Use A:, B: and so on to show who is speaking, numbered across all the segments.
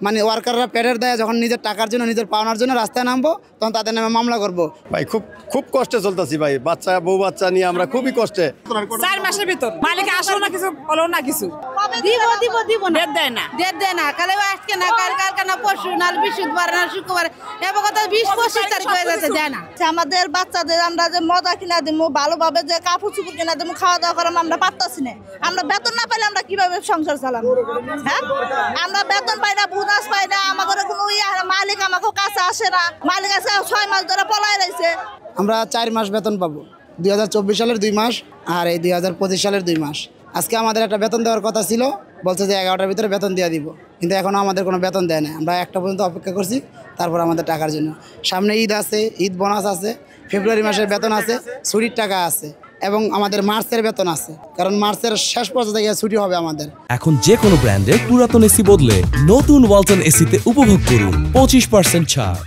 A: মানে ওয়ার্কাররা পেটের দেয় যখন নিজের টাকার জন্য নিজের পাওনার জন্য রাস্তায় নামবো তখন তাদের নামে মামলা করবো।
B: ভাই খুব খুব কষ্টে চলতেছি ভাই, বাচ্চা বউ বাচ্চা নিয়ে আমরা খুবই কষ্টে।
C: 4 মাসের ভিতর মালিক আসলো না, কিছু বলো না, কিছু দিব না, ডেট দেয় না কালে আজকে না কালকে না পরশু না বৃহস্পতিবার না শুক্রবার এবার কথা 20-25 তারিখ হয়ে যাচ্ছে দেয় না।
D: আমাদের বাচ্চাদের আমরা যে মজা কিনা দিব, ভালোভাবে যে কাপড় চুপড় কিনা দিব, খাওয়া দাওয়া করাম আমরা পারতাছি না। আমরা বেতন না পাইলে আমরা কিভাবে সংসার চালাবো? হ্যাঁ, আমরা বেতন পাই না, বোনাস পাই না, আমাদের কোনো মালিক আমাকে কাছে আসে না। মালিক আছে 6 মাস ধরে পলাই রয়েছে।
A: আমরা 4 মাস বেতন পাবো, 2024 সালের 2 মাস আর এই 2025 সালের 2 মাস। আজকে আমাদের একটা বেতন দেওয়ার কথা ছিল, বলছে যে 11টার ভিতরে বেতন দিয়ে দিব, কিন্তু এখনও আমাদের কোনো বেতন দেয় না। আমরা 1টা পর্যন্ত অপেক্ষা করছি, তারপর আমাদের টাকার জন্য। সামনে ঈদ আছে, ঈদ বোনাস আছে, ফেব্রুয়ারি মাসের বেতন আছে, ছুটির টাকা আছে এবং আমাদের মার্চের বেতন আছে, কারণ মার্চের শেষ পর্যন্ত গিয়ে ছুটি হবে আমাদের।
E: এখন যে কোনো ব্র্যান্ডের পুরাতন এসি বদলে নতুন ওয়ালটন এসিতে উপভোগ করুন 25% ছাড়।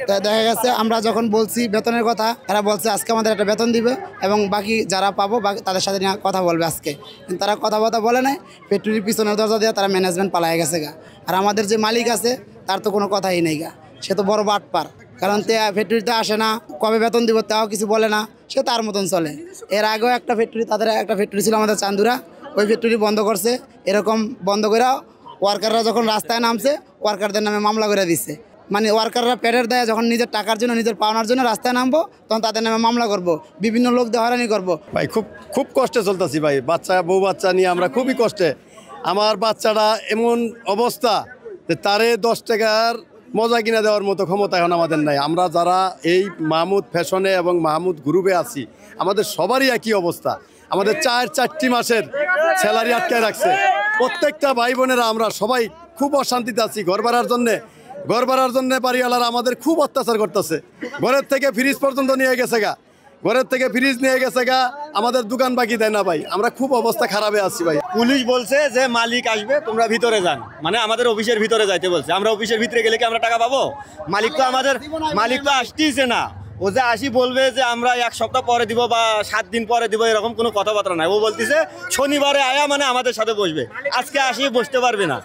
A: তাই দেখা গেছে আমরা যখন বলছি বেতনের কথা, তারা বলছে আজকে আমাদের একটা বেতন দিবে এবং বাকি যারা পাবো তাদের সাথে নিয়ে কথা বলবে আজকে, কিন্তু তারা কথাবার্তা বলে নাই। ফ্যাক্টরির পিছনের দরজা দিয়ে তারা ম্যানেজমেন্ট পালায় গেছে গা। আর আমাদের যে মালিক আছে তার তো কোনো কথাই নেই গা, সে তো বড় বাটপার, কারণ ফ্যাক্টরিতে আসে না, কবে বেতন দিব তাও কিছু বলে না, সে তার মতন চলে। এর আগেও একটা ফ্যাক্টরি, তাদের একটা ফ্যাক্টরি ছিল আমাদের চান্দুরা, ওই ফ্যাক্টরি বন্ধ করছে। এরকম বন্ধ করে ওয়ার্কাররা যখন রাস্তায় নামছে ওয়ার্কারদের নামে মামলা করে দিচ্ছে। মানে ওয়ার্কাররা পেটের দেয় যখন নিজের টাকার জন্য নিজের পাওনার জন্য রাস্তায় নামবো তখন তাদের নামে মামলা করব, বিভিন্ন লোক দিয়ে হয়রানি করবো।
B: ভাই খুব খুব কষ্টে চলতেছি ভাই, বাচ্চা বউ বাচ্চা নিয়ে আমরা খুবই কষ্টে। আমার বাচ্চাটা এমন অবস্থা যে তারে 10 টাকার মজা কিনে দেওয়ার মতো ক্ষমতা এখন আমাদের নাই। আমরা যারা এই মাহমুদ ফ্যাশনে এবং মাহমুদ গ্রুপে আছি, আমাদের সবারই একই অবস্থা। আমাদের 4 মাসের স্যালারি আটকায় রাখছে। প্রত্যেকটা ভাই বোনেরা আমরা সবাই খুব অশান্তিতে আছি। ঘর ভাড়ার জন্য বাড়িওয়ালারা আমাদের খুব অত্যাচার করতেছে। ঘরের থেকে ফ্রিজ পর্যন্ত নিয়ে গেছে গা, আমাদের দোকান বাকি দেয় না ভাই। আমরা খুব অবস্থা খারাপে আছি ভাই।
F: পুলিশ বলছে যে মালিক আসবে, তোমরা ভিতরে যান, মানে আমাদের অফিসের ভিতরে যাইতে বলছে। আমরা অফিসের ভিতরে গেলে কি আমরা টাকা পাবো? মালিক তো আসতেইছে না। ও যে আসি বলবে যে আমরা 1 সপ্তাহ পরে দিব বা 7 দিন পরে দিব, এরকম কোনো কথাবার্তা নাই। ও বলতেছে শনিবারে আয়া মানে আমাদের সাথে বসবে, আজকে আসি বসতে পারবে না।